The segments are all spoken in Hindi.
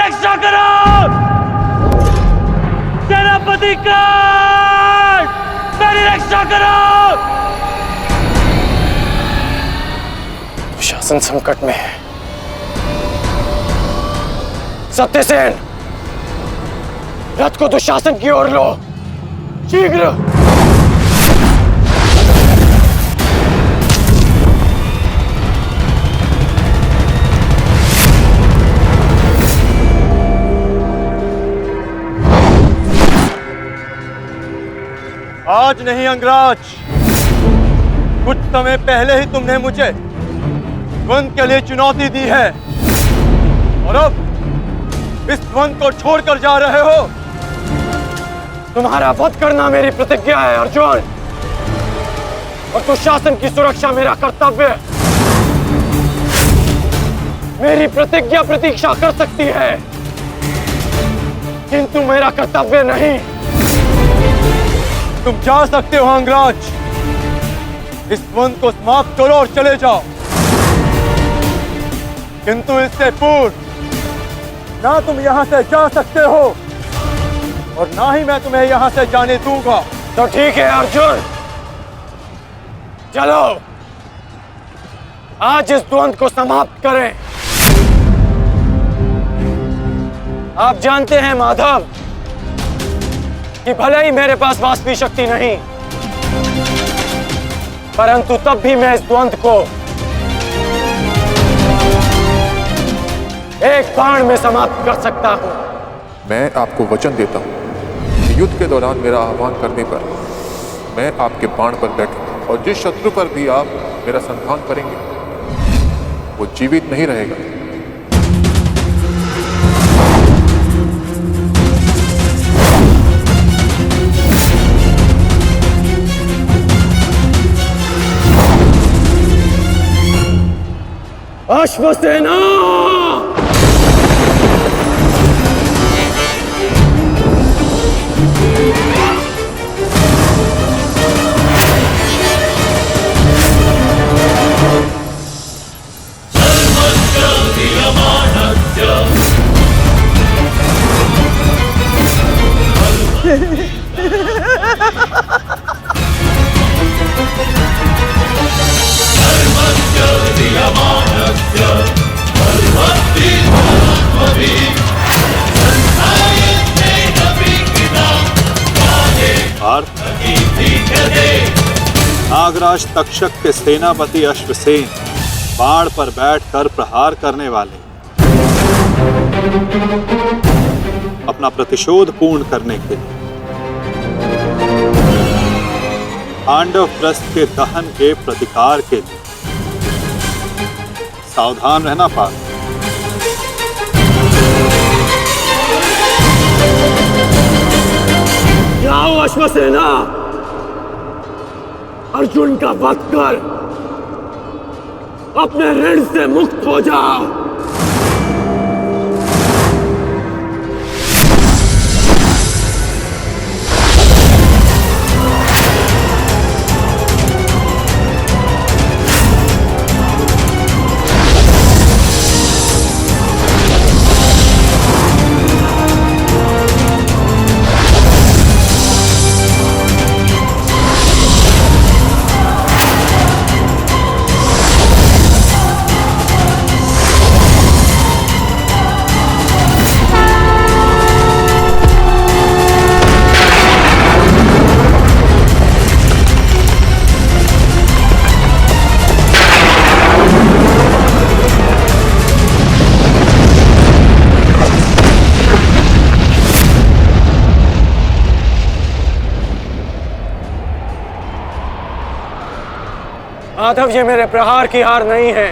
रक्षा करो! सेनापति कर्ण, मेरी रक्षा करो! शासन संकट में है। सत्यसेन, रथ को दुशासन की ओर लो, शीघ्र। आज नहीं अंगराज, कुछ समय पहले ही तुमने मुझे द्वंद के लिए चुनौती दी है और अब इस द्वंद को छोड़कर जा रहे हो। तुम्हारा वध करना मेरी प्रतिज्ञा है अर्जुन, और दुशासन की सुरक्षा मेरा कर्तव्य है। मेरी प्रतिज्ञा प्रतीक्षा कर सकती है, किंतु मेरा कर्तव्य नहीं। तुम जा सकते हो अंगराज, इस द्वंद को समाप्त करो और चले जाओ, किंतु इससे पूर्व ना तुम यहां से जा सकते हो और ना ही मैं तुम्हें यहां से जाने दूंगा। तो ठीक है अर्जुन, चलो आज इस द्वंद को समाप्त करें। आप जानते हैं माधव कि भले ही मेरे पास वास्तविक शक्ति नहीं, परंतु तब भी मैं इस द्वंद को एक बाण में समाप्त कर सकता हूं। मैं आपको वचन देता हूं कि युद्ध के दौरान मेरा आह्वान करने पर मैं आपके बाण पर बैठूंगा और जिस शत्रु पर भी आप मेरा संधान करेंगे वो जीवित नहीं रहेगा। अश्वसेना! नागराज तक्षक के सेनापति अश्वसेन बाण पर बैठकर प्रहार करने वाले अपना प्रतिशोध पूर्ण करने के लिए पांडव प्रस्थ के दहन के प्रतिकार के लिए सावधान रहना पार्थ। जाओ अश्वसेना, अर्जुन का वध कर अपने ऋण से मुक्त हो जाओ। माधव, ये मेरे प्रहार की हार नहीं है,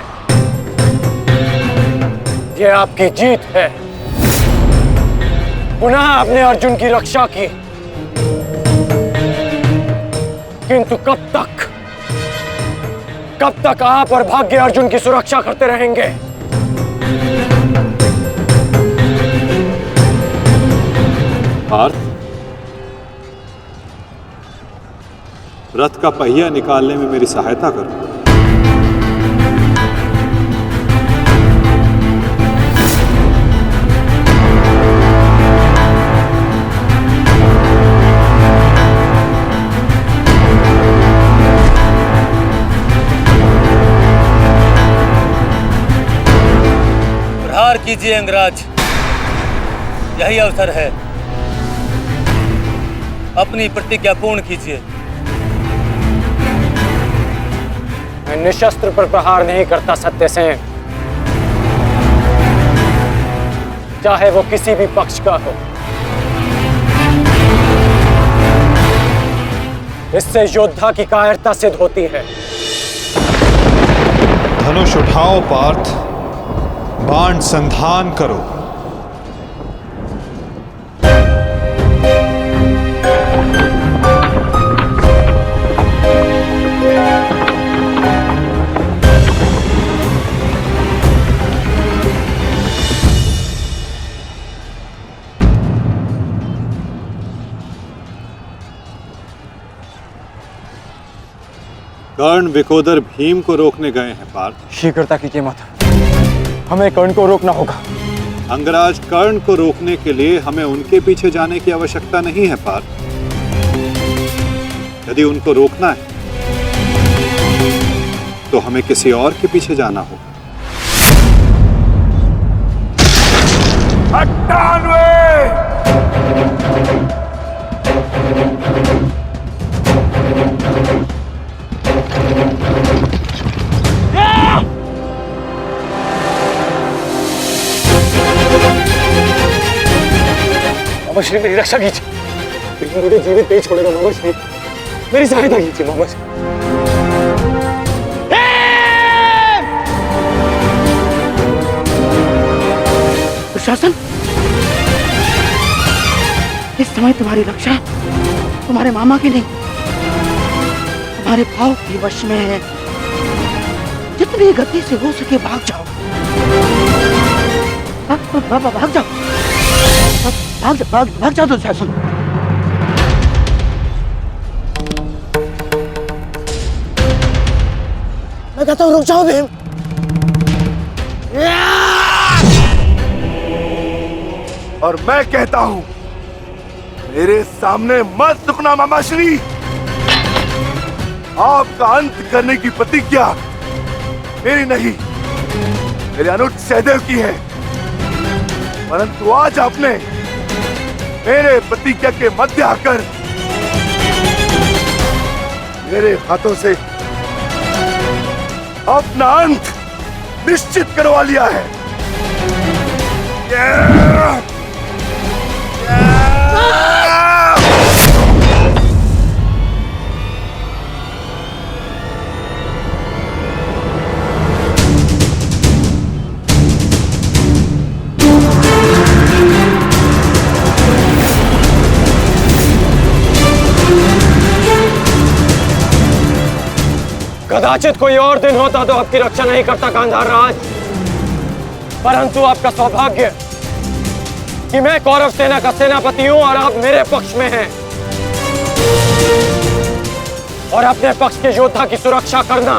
ये आपकी जीत है। पुनः आपने अर्जुन की रक्षा की, किंतु कब तक आप और भाग्य अर्जुन की सुरक्षा करते रहेंगे? पार्थ, रथ का पहिया निकालने में मेरी सहायता करो। कीजिए अंगराज, यही अवसर है। अपनी प्रतिज्ञा पूर्ण कीजिए। मैं निशस्त्र पर प्रहार नहीं करता सत्यसेन, चाहे वो किसी भी पक्ष का हो। इससे योद्धा की कायरता सिद्ध होती है। धनुष उठाओ पार्थ, बाण संधान करो। कर्ण विकोदर भीम को रोकने गए हैं पार्थ। शीघ्रता कीजिए माता, हमें कर्ण को रोकना होगा। अंगराज, कर्ण को रोकने के लिए हमें उनके पीछे जाने की आवश्यकता नहीं है पार्थ। यदि उनको रोकना है तो हमें किसी और के पीछे जाना होगा। 98 मामा श्री, मेरी रक्षा कीजिए। मुझे जीवित नहीं छोड़ेगा मामा श्री, मेरी सहायता कीजिए मामा श्री। दुशासन, इस समय तुम्हारी रक्षा तुम्हारे मामा की नहीं, तुम्हारे भाव के वश में है। जितनी गति से हो सके भाग जाओ, भाग जाओ, भाग जाओ दुशासन। मैं कहता हूँ रुक जाओ भीम। और मैं कहता हूं मेरे सामने मत झुकना मामाश्री। आपका अंत करने की प्रतिज्ञा मेरी नहीं, मेरे अनुज सहदेव की है। परंतु आज आपने मेरे प्रतिज्ञा के मध्य आकर मेरे हाथों से अपना अंत निश्चित करवा लिया है। कदाचित कोई और दिन होता तो आपकी रक्षा नहीं करता गांधार राज, परंतु आपका सौभाग्य कि मैं कौरव सेना का सेनापति हूं और आप मेरे पक्ष में हैं। और अपने पक्ष के योद्धा की सुरक्षा करना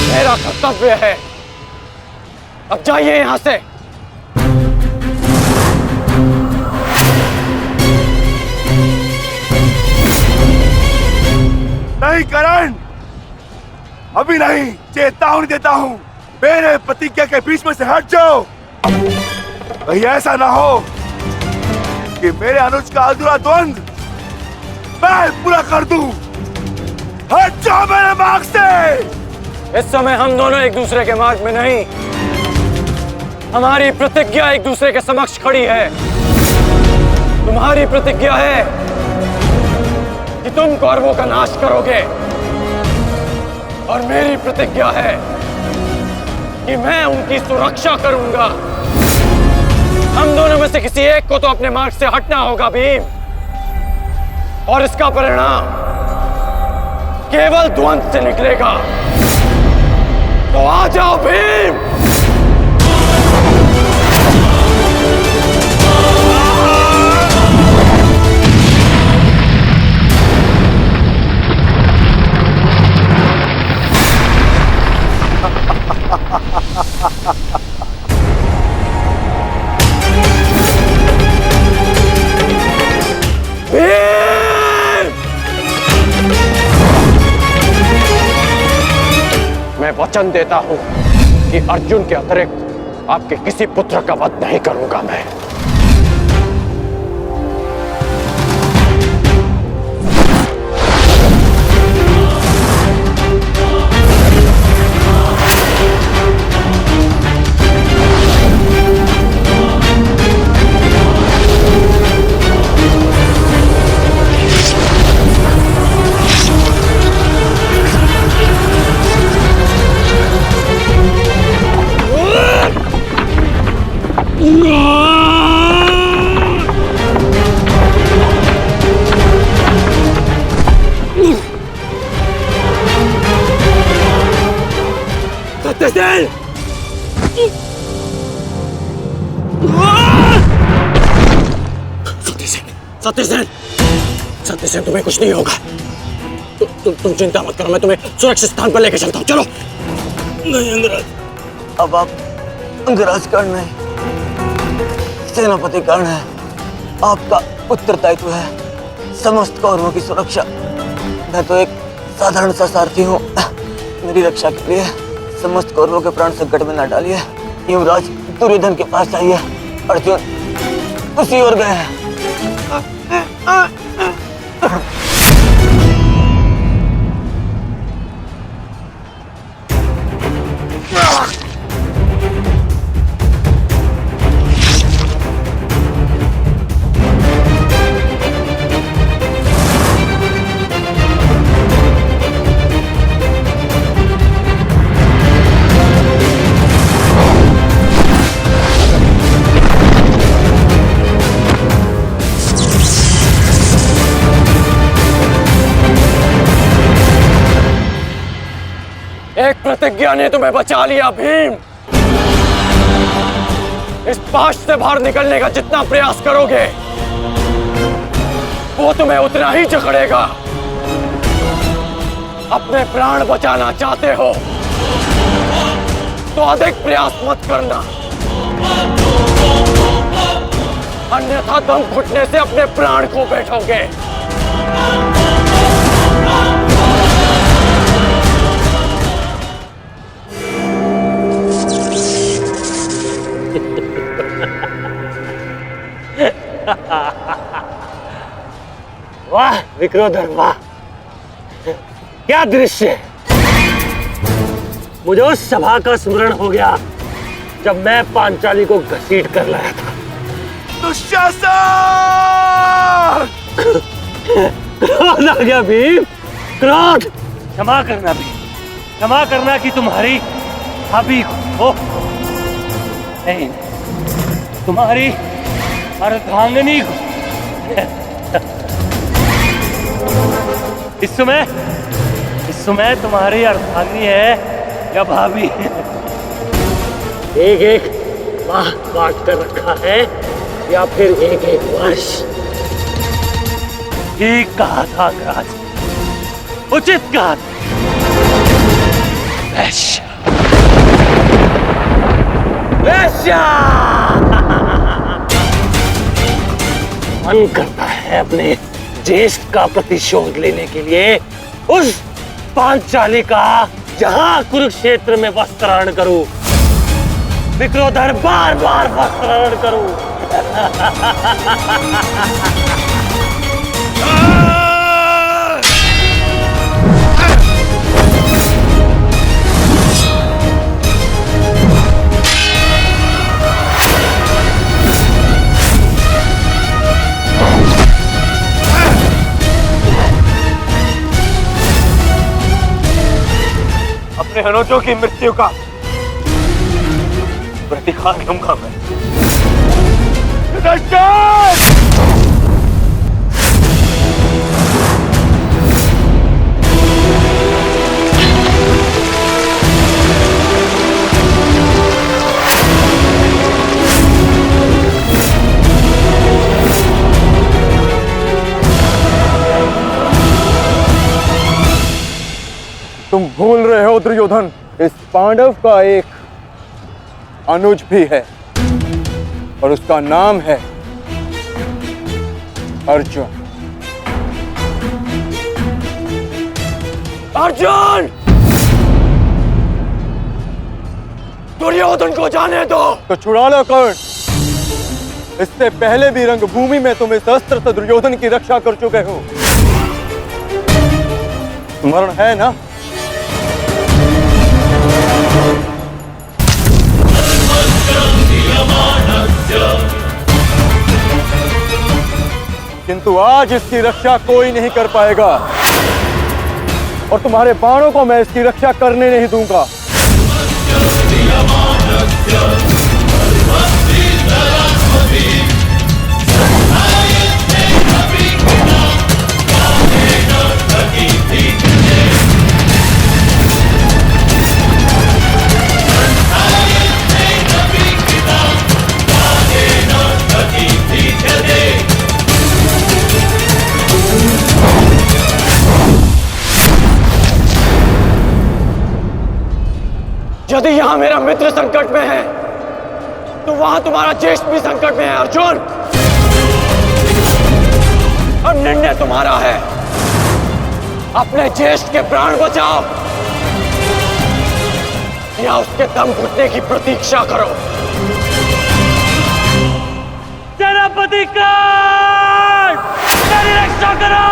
मेरा कर्तव्य है। अब जाइए यहां से। नहीं करण, अभी नहीं, चेतावनी देता हूं, मेरे प्रतिज्ञा के बीच में से हट जाओ। कहीं ऐसा ना हो कि मेरे अनुज का अधूरा द्वंद मैं पूरा कर दूं। हट जाओ मेरे मार्ग से। इस समय हम दोनों एक दूसरे के मार्ग में नहीं, हमारी प्रतिज्ञा एक दूसरे के समक्ष खड़ी है। तुम्हारी प्रतिज्ञा है कि तुम कौरवों का नाश करोगे और मेरी प्रतिज्ञा है कि मैं उनकी सुरक्षा करूंगा। हम दोनों में से किसी एक को तो अपने मार्ग से हटना होगा भीम, और इसका परिणाम केवल द्वंद से निकलेगा। तो आ जाओ भीम। मैं वचन देता हूं कि अर्जुन के अतिरिक्त आपके किसी पुत्र का वध नहीं करूंगा मैं। सत्यसेन! सत्यसेन! सत्यसेन, तुम्हें कुछ नहीं होगा। तुम चिंता मत करो, मैं तुम्हें सुरक्षित स्थान पर लेकर चलता हूँ। चलो। नहीं अंगराज, अब आप अंगराज कर्ण नहीं, सेनापति कर्ण है। आपका उत्तरदायित्व है समस्त कौरवों की सुरक्षा। मैं तो एक साधारण सा सारथी हूँ। मेरी रक्षा के लिए समस्त कौरवों के प्राण संकट में न डालिए। युवराज दुर्योधन के पास जाइए, अर्जुन उसी ओर गए हैं। एक प्रतिज्ञा ने तुम्हें बचा लिया भीम। इस पाश से बाहर निकलने का जितना प्रयास करोगे वो तुम्हें उतना ही जकड़ेगा। अपने प्राण बचाना चाहते हो तो अधिक प्रयास मत करना, अन्यथा दम घुटने से अपने प्राण खो बैठोगे। वाह विक्रोधर, वाह क्या दृश्य! मुझे उस सभा का स्मरण हो गया जब मैं पांचाली को घसीट कर लाया था। दुशासन! क्रोध आ गया भीम, क्रोध! क्षमा करना भीम, क्षमा करना कि तुम्हारी भाभी को नहीं, तुम्हारी अर्धांगिनी को। इस समय तुम्हारी अर्धांगिनी है या भाभी? एक एक माह बांट कर रखा है या फिर एक एक वर्ष? ठीक कहा था राज, उचित कहा था। वैश्या, वैश्या! मन करता है अपने ज्येष्ठ का प्रतिशोध लेने के लिए उस पांचाली का जहां कुरुक्षेत्र में वस्त्राहरण करूं, विक्रोधर बार बार वस्त्राहरण करूं। अपने अनुजों की मृत्यु का प्रतिकार लूंगा मैं। तुम भूल रहे हो दुर्योधन, इस पांडव का एक अनुज भी है और उसका नाम है अर्जुन। अर्जुन! दुर्योधन को जाने दो। तो छुड़ा लो कर्ण। इससे पहले भी रंगभूमि में तुम इस अस्त्र से दुर्योधन की रक्षा कर चुके हो। स्मरण है ना? किंतु आज इसकी रक्षा कोई नहीं कर पाएगा और तुम्हारे बाणों को मैं इसकी रक्षा करने नहीं दूंगा। यदि यहां मेरा मित्र संकट में है तो वहां तुम्हारा ज्येष्ठ भी संकट में है अर्जुन। अब निर्णय तुम्हारा है। अपने ज्येष्ठ के प्राण बचाओ या उसके दम घुटने की प्रतीक्षा करो। सेनापति कर्ण, मेरी रक्षा करो।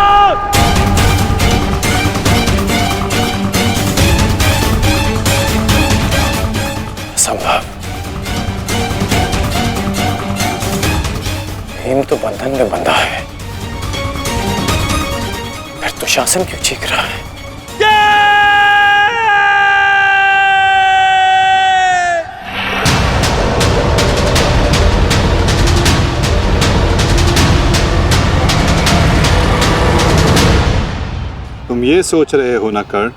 संभव। भीम तो बंधन में बंधा है, फिर तो शासन क्यों चीख रहा है? तुम ये सोच रहे हो ना कर्ण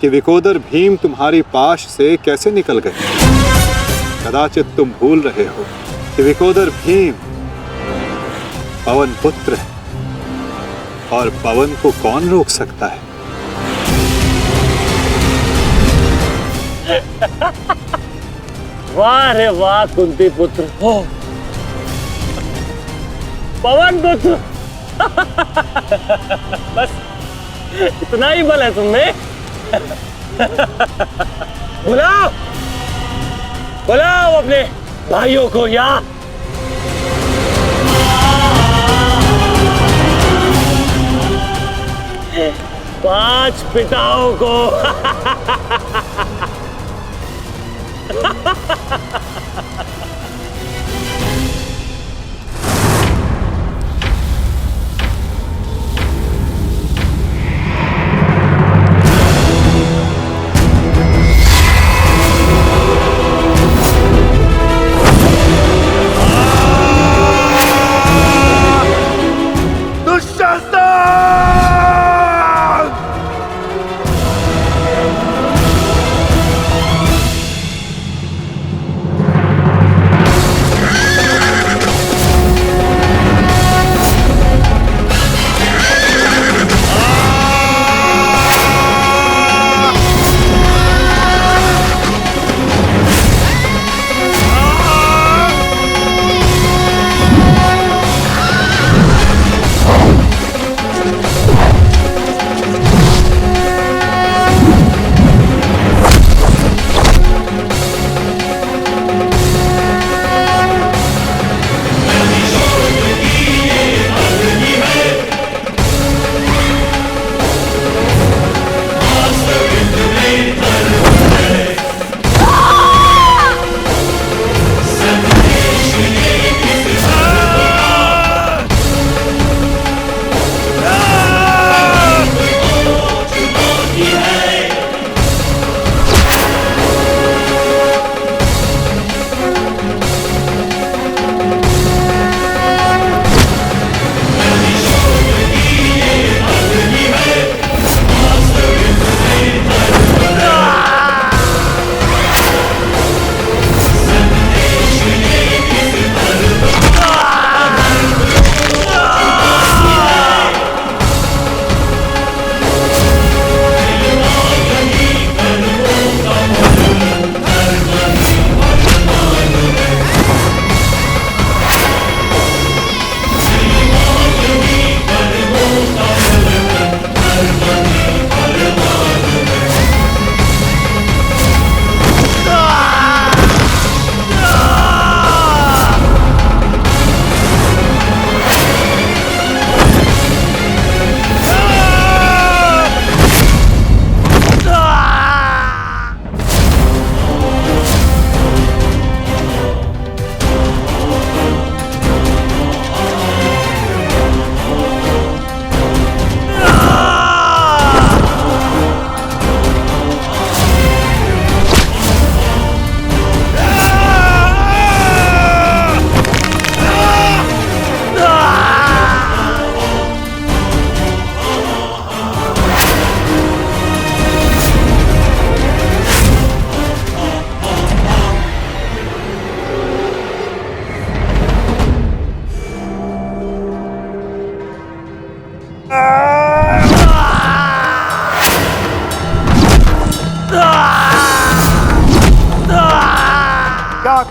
कि विकोदर भीम तुम्हारी पाश से कैसे निकल गए? कदाचित तुम भूल रहे हो कि विकोदर भीम पवन पुत्र है और पवन को कौन रोक सकता है? वाह रे वाह कुंती पुत्र हो, पवन पुत्र। बस इतना ही बल है तुम्हें। बुलाओ बुलाओ अपने भाइयों को यहाँ। पांच पिताओं को।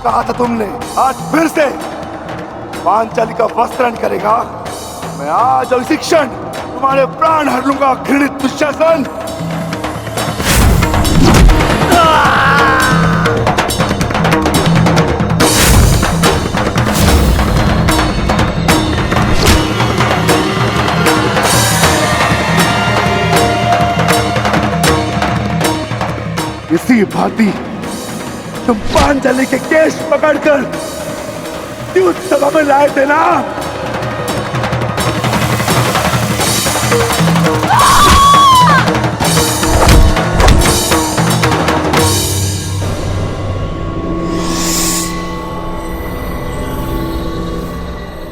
कहा था तुमने, आज फिर से पांचाली का वस्त्रण करेगा। मैं आज और इसी क्षण तुम्हारे प्राण हर लूंगा, घृणित दुशासन। इसी भांति तुम पांचाली के केश पकड़कर द्यूत सभा में लाए थे ना।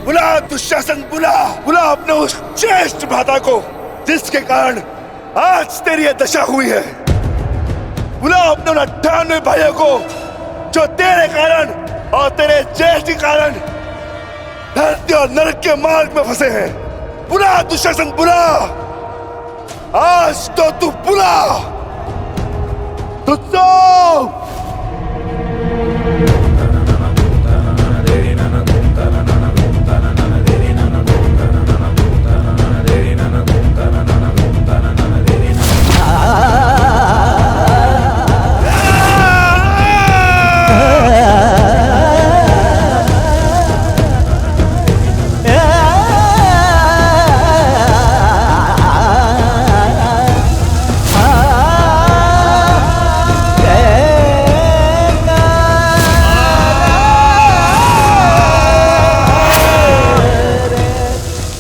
बुला दुशासन, बुला बुला अपने उस ज्येष्ठ भ्राता को जिसके कारण आज तेरी यह दशा हुई है। बुलाओ अपने 98 भाइयों को जो तेरे कारण और तेरे ज्येष्ठ के कारण धरती और नरक के मार्ग में फंसे हैं। बुला दुशासन, बुला, आज तो तू बुला तुझको।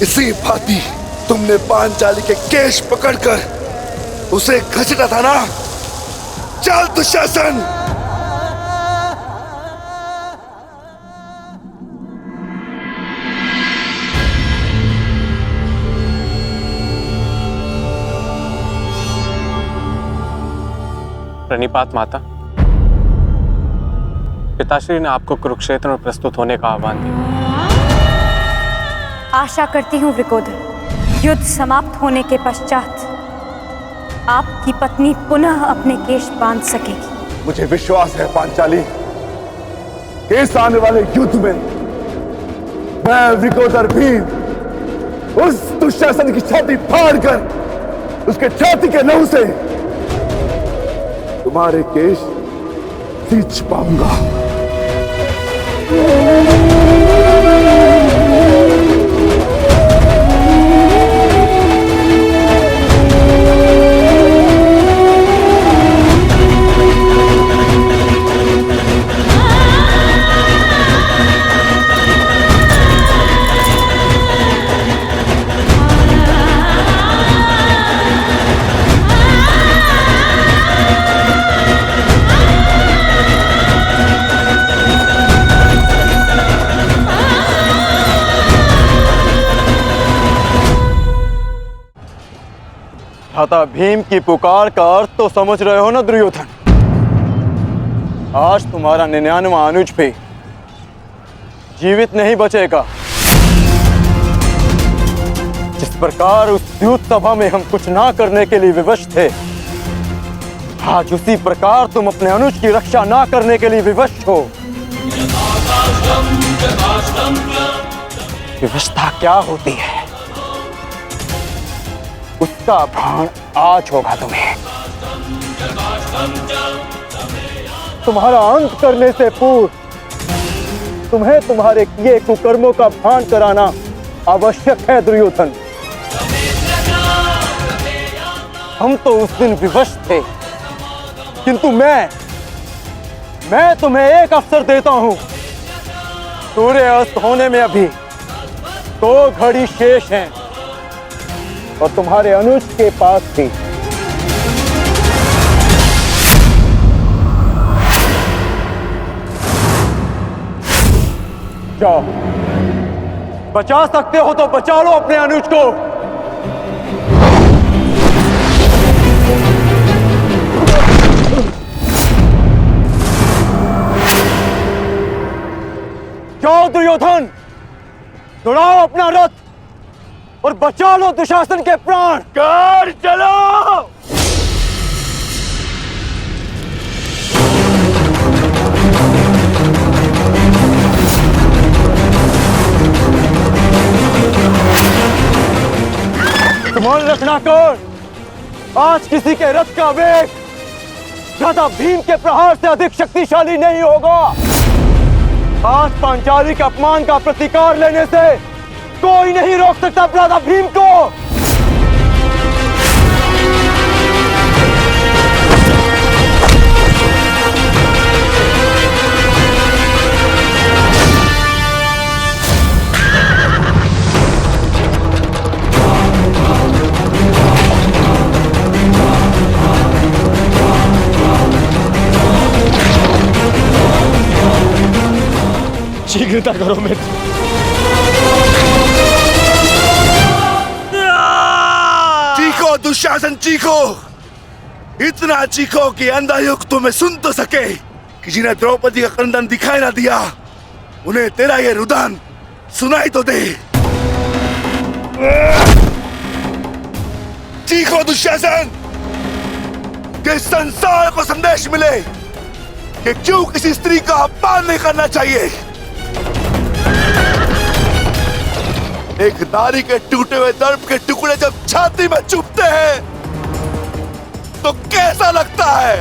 इसी भांति तुमने पांचाली के केश पकड़कर उसे घसीटा था ना। चल दुशासन। प्रणिपात माता, पिताश्री ने आपको कुरुक्षेत्र में प्रस्तुत होने का आह्वान दिया। आशा करती हूँ वृकोदर, युद्ध समाप्त होने के पश्चात आपकी पत्नी पुनः अपने केश बांध सकेगी। मुझे विश्वास है पांचाली, इस आने वाले युद्ध में मैं वृकोदर भीम उस दुशासन की छाती फाड़कर उसके छाती के लहू से तुम्हारे केश सींच पाऊंगा। भ्राता भीम की पुकार का अर्थ तो समझ रहे हो ना दुर्योधन। आज तुम्हारा 99वां अनुज भी जीवित नहीं बचेगा। जिस प्रकार उस द्यूत सभा में हम कुछ ना करने के लिए विवश थे, आज उसी प्रकार तुम अपने अनुज की रक्षा ना करने के लिए विवश हो। विवशता क्या होती है उसका भान आज होगा तुम्हें। तुम्हारा अंत करने से पूर्व तुम्हें तुम्हारे किए कुकर्मों का भान कराना आवश्यक है दुर्योधन। हम तो उस दिन विवश थे, किंतु मैं तुम्हें एक अवसर देता हूं। सूर्य अस्त होने में अभी 2 घड़ी शेष हैं और तुम्हारे अनुज के पास थी। जाओ, बचा सकते हो तो बचा लो अपने अनुज को। जाओ दुर्योधन, दौड़ाओ अपना रथ और बचा लो दुशासन के प्राण। कर चलो। ध्यान रखना कर्ण, आज किसी के रथ का वेग गदा भीम के प्रहार से अधिक शक्तिशाली नहीं होगा। आज पांचाली के अपमान का प्रतिकार लेने से कोई नहीं रोक सकता गदा भीम को। शीघ्रता करो मित्र। चीखो दुशासन चीखो, इतना चीखो कि अंधायुक्त तुम्हें सुन तो सके कि जिन्हें द्रौपदी का क्रंदन दिखाई ना दिया उन्हें तेरा ये रुदन सुनाई तो दे। चीखो दुशासन कि संसार को संदेश मिले कि क्यों किसी स्त्री का अपमान नहीं करना चाहिए। एक नारी के टूटे हुए दर्प के टुकड़े जब छाती में चुभते हैं तो कैसा लगता है।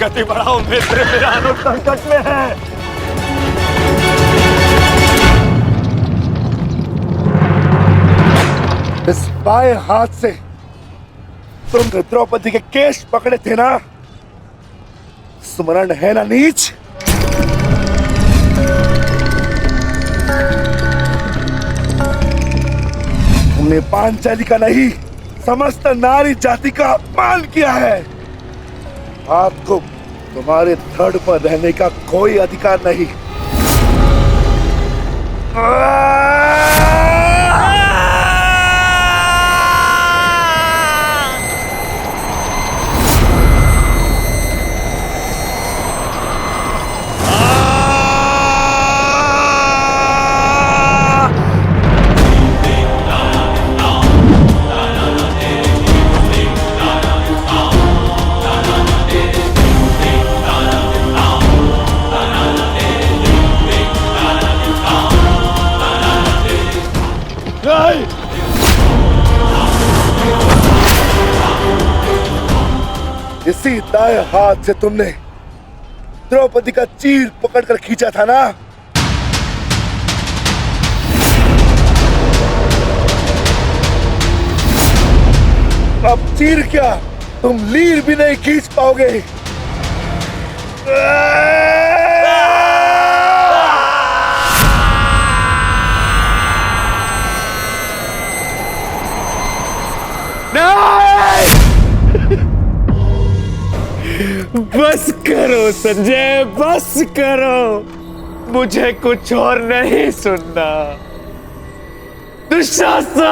गति बढ़ाओ मित्र, मेरा अनुज संकट में है। इस बाएं हाथ से तुमने द्रौपदी के केश पकड़े थे ना, स्मरण है ना नीच। तुमने पांचाली का नहीं समस्त नारी जाति का अपमान किया है। आपको तुम्हारे धड़ पर रहने का कोई अधिकार नहीं। इसी दाएं हाथ से तुमने द्रौपदी का चीर पकड़कर खींचा था ना। अब चीर क्या तुम लीर भी नहीं खींच पाओगे। बस करो संजय, बस करो, मुझे कुछ और नहीं सुनना। दुशासन!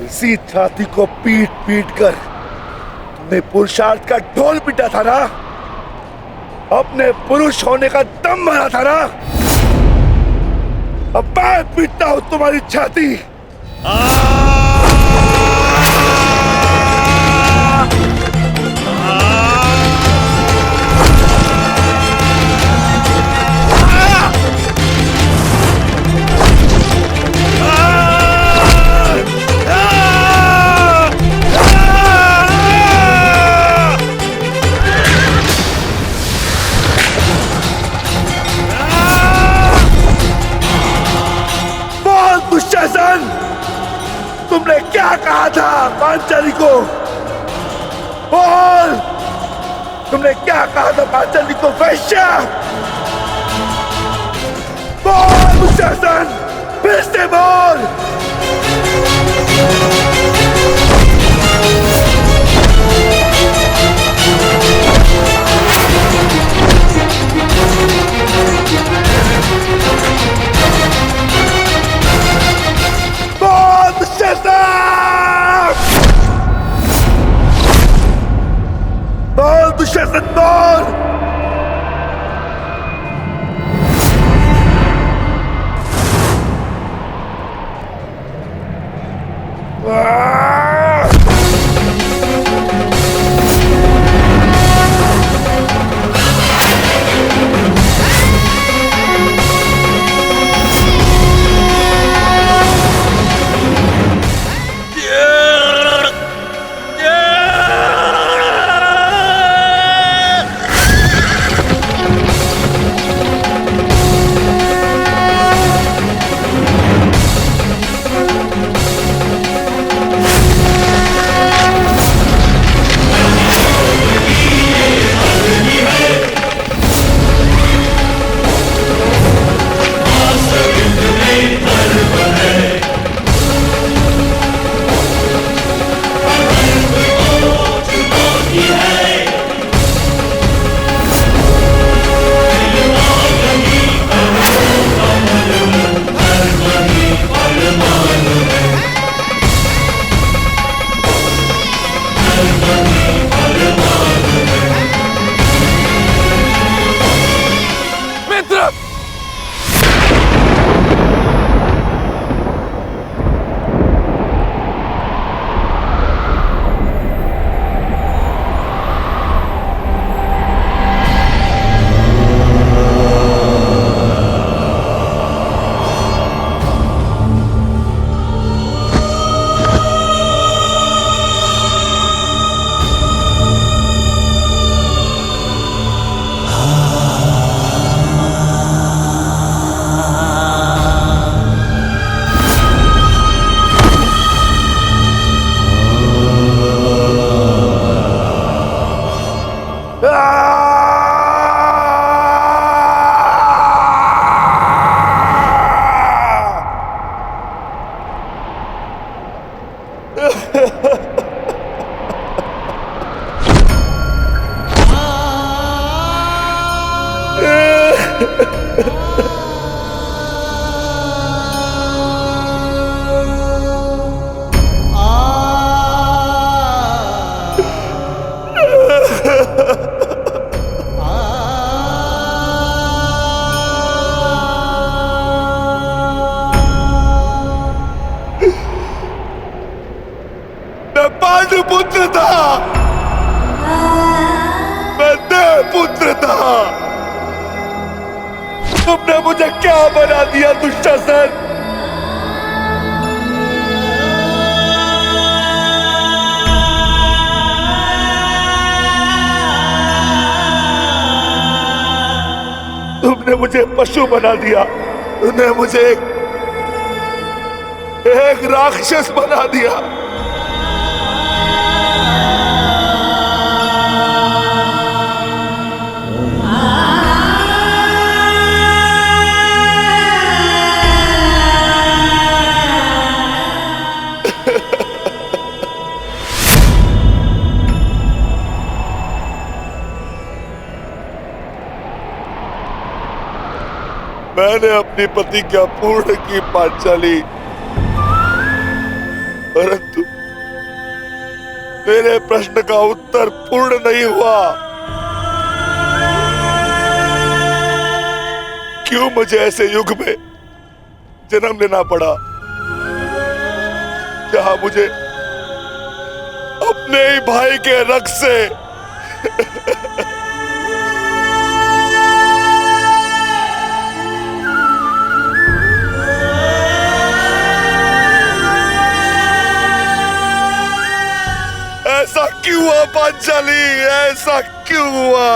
इसी छाती को पीट पीट कर तुमने पुरुषार्थ का ढोल पीटा था ना, अपने पुरुष होने का दम भरा था ना। अब मैं पीटता हूं तुम्हारी छाती। तुमने क्या कहा था पांचाली को? बोल, तुमने क्या कहा था पांचाली को? वैश्या! बोल दुशासन, फिर से बोल। बोल दुशासन, बोल। मैं पांडुपुत्र था, मैं देवपुत्र था। तुमने मुझे क्या बना दिया दुशासन? तुमने मुझे पशु बना दिया, तुमने मुझे एक राक्षस बना दिया। मैंने अपनी प्रतिज्ञा पूर्ण की पांचाली, परंतु मेरे प्रश्न का उत्तर पूर्ण नहीं हुआ। क्यों मुझे ऐसे युग में जन्म लेना पड़ा जहां मुझे अपने ही भाई के रक्त से ऐसा क्यों हुआ पांचाली? ऐसा क्यों हुआ?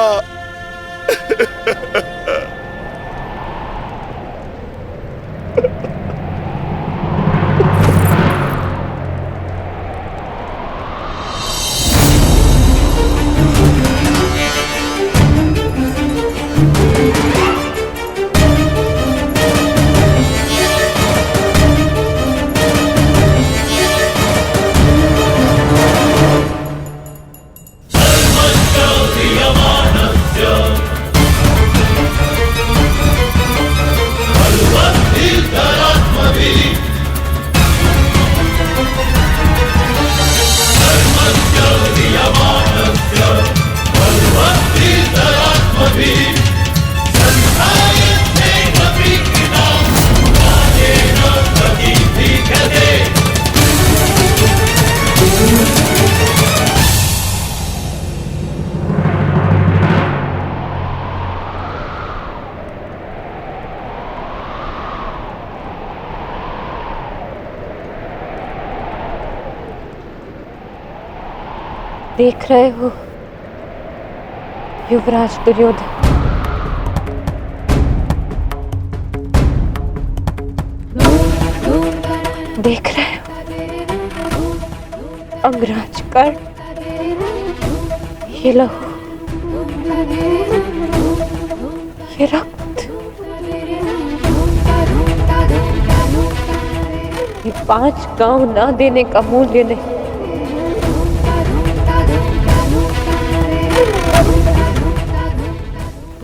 देख रहे हो युवराज दुर्योधन, देख रहे हो अंगराज कर्ण, ये लहू, ये रक्त, ये 5 गांव ना देने का मूल्य नहीं।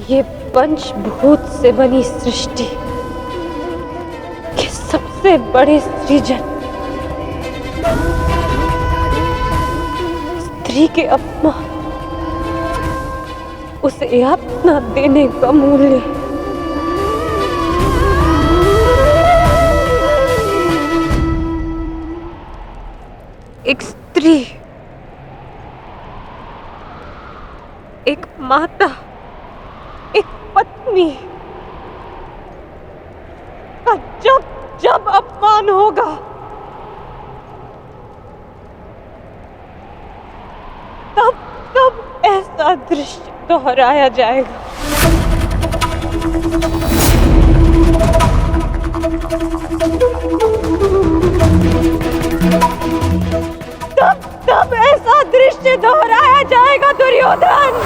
ये पंचभूत से बनी सृष्टि के सबसे बड़े सृजन, स्त्री के अपमान, उसे यातना देने का मूल्य। एक स्त्री, एक माता, एक पत्नी का जब जब अपमान होगा, तब तब ऐसा दृश्य दोहराया जाएगा। तब तब ऐसा दृश्य दोहराया जाएगा दुर्योधन।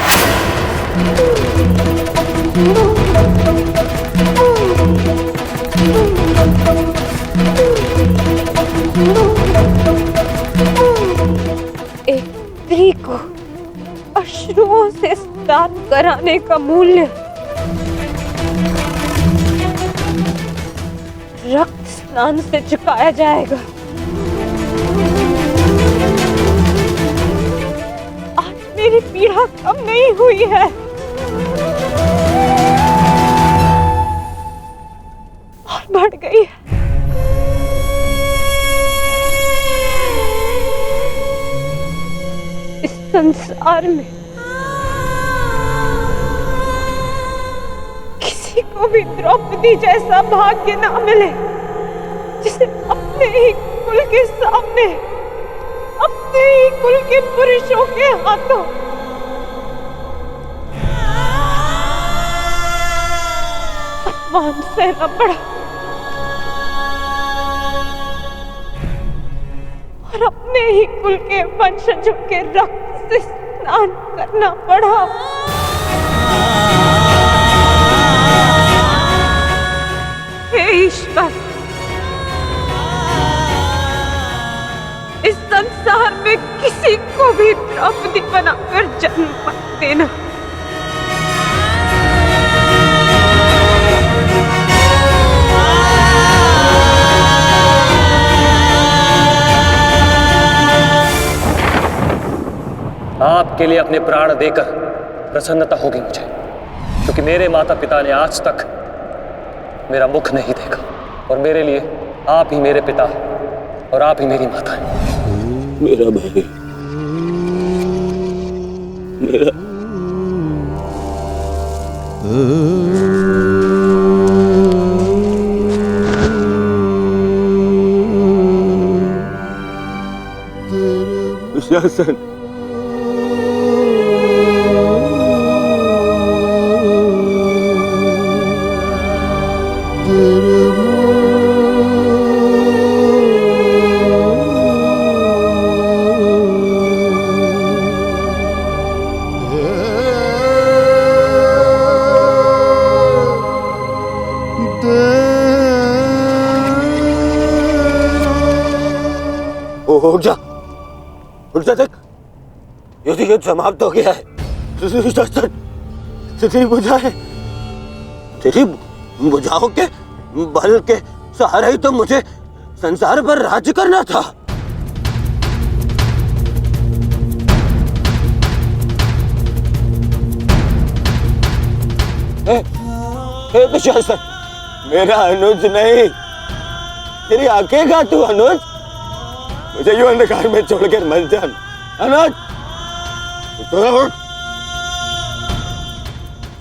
एक स्त्री को अश्रुओं से स्नान कराने का मूल्य रक्त स्नान से चुकाया जाएगा। आज मेरी पीड़ा कम नहीं हुई है, और बढ़ गई है। इस संसार में किसी को भी द्रौपदी जैसा भाग्य ना मिले, जिसे अपने ही कुल के सामने, अपने ही कुल के पुरुषों के हाथों अपमान सहना पड़ा, और अपने ही कुल के वंशजों के रक्त से स्नान करना पड़ा। हे ईश्वर, इस संसार में किसी को भी द्रौपदी बनाकर जन्म मत देना। आपके लिए अपने प्राण देकर प्रसन्नता होगी मुझे, क्योंकि मेरे माता पिता ने आज तक मेरा मुख नहीं देखा, और मेरे लिए आप ही मेरे पिता और आप ही मेरी माता हैं। मेरा भाई, मेरा दुशासन, उठ जा देख, युद्ध समाप्त हो गया है। तेरी भुजाओं के बल के सहारे ही तो मुझे संसार पर राज्य करना था। दुशासन, मेरा अनुज नहीं, तेरी आंखें का तू अनुज, मुझे यूं अंधकार में छोड़कर मत जा अनुज।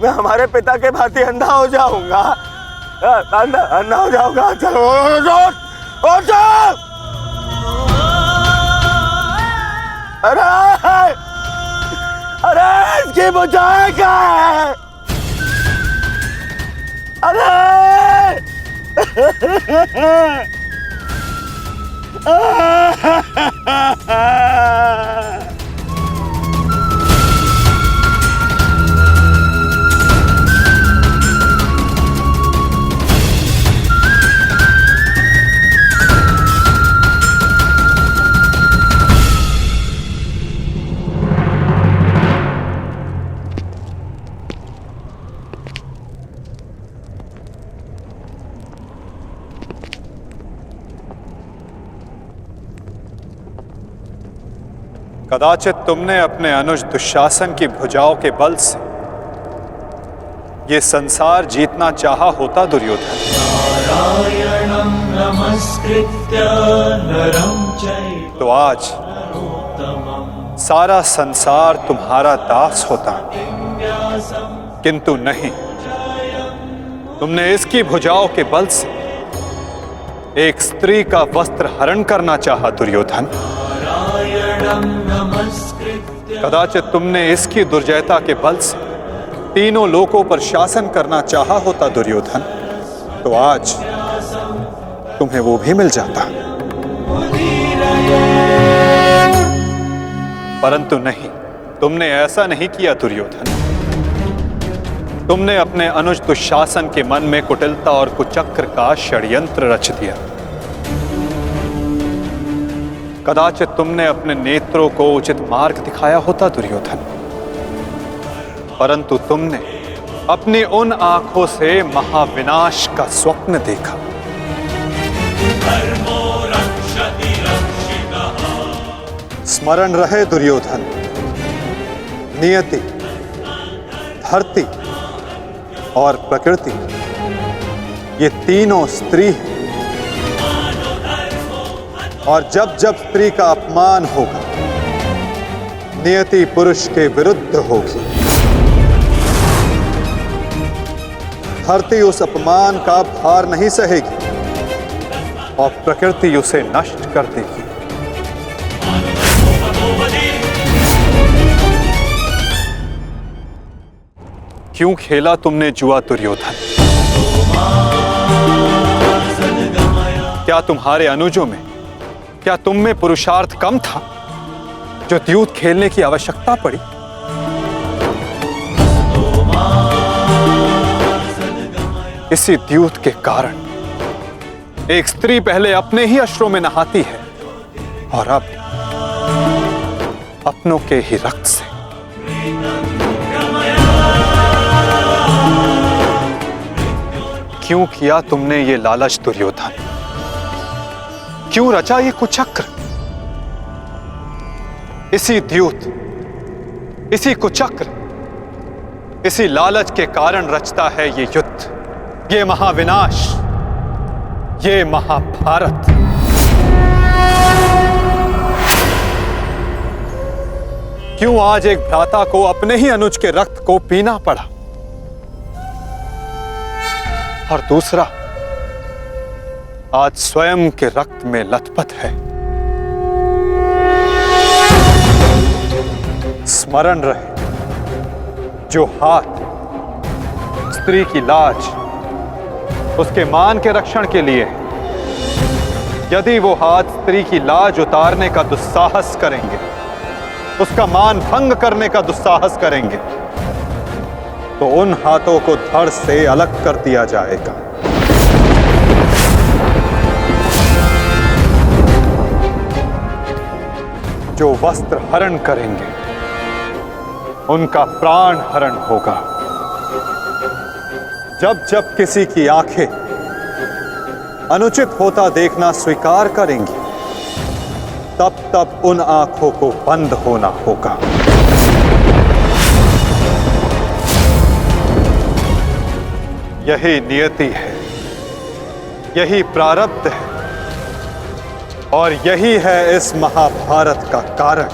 मैं हमारे पिता के भांति अंधा हो जाऊंगा, अंधा हो जाऊंगा। चलो अरे इसकी बुझाए क्या है? अरे कदाचित तुमने अपने अनुज दुशासन की भुजाओं के बल से ये संसार जीतना चाहा होता दुर्योधन। तो आज सारा संसार तुम्हारा दास होता, किंतु नहीं, तुमने इसकी भुजाओं के बल से एक स्त्री का वस्त्र हरण करना चाहा दुर्योधन। कदाचित तुमने इसकी दुर्जयता के बल से तीनों लोकों पर शासन करना चाहा होता दुर्योधन, तो आज तुम्हें वो भी मिल जाता। परंतु नहीं, तुमने ऐसा नहीं किया दुर्योधन। तुमने अपने अनुज दुशासन के मन में कुटिलता और कुचक्र का षड्यंत्र रच दिया। कदाचित तुमने अपने नेत्रों को उचित मार्ग दिखाया होता दुर्योधन, परंतु तुमने अपनी उन आंखों से महाविनाश का स्वप्न देखा। स्मरण रहे दुर्योधन, नियति, धरती और प्रकृति, ये तीनों स्त्री हैं। और जब जब स्त्री का अपमान होगा, नियति पुरुष के विरुद्ध होगी। धरती उस अपमान का भार नहीं सहेगी और प्रकृति उसे नष्ट कर देगी। क्यों खेला तुमने जुआ दुर्योधन? क्या तुम्हारे अनुजों में, क्या तुम में पुरुषार्थ कम था जो द्यूत खेलने की आवश्यकता पड़ी? इसी द्यूत के कारण एक स्त्री पहले अपने ही अश्रों में नहाती है और अब अपनों के ही रक्त से। क्यों किया तुमने ये लालच दुर्योधन? क्यों रचा ये कुचक्र? इसी द्यूत, इसी कुचक्र, इसी लालच के कारण रचता है ये युद्ध, ये महाविनाश, ये महाभारत। क्यों आज एक भ्राता को अपने ही अनुज के रक्त को पीना पड़ा और दूसरा आज स्वयं के रक्त में लथपथ है? स्मरण रहे, जो हाथ स्त्री की लाज, उसके मान के रक्षण के लिए है, यदि वो हाथ स्त्री की लाज उतारने का दुस्साहस करेंगे, उसका मान भंग करने का दुस्साहस करेंगे, तो उन हाथों को धड़ से अलग कर दिया जाएगा। जो वस्त्र हरण करेंगे, उनका प्राण हरण होगा। जब जब किसी की आंखें अनुचित होता देखना स्वीकार करेंगी, तब तब उन आंखों को बंद होना होगा। यही नियति है, यही प्रारब्ध है और यही है इस महाभारत का कारण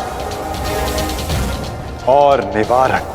और निवारक।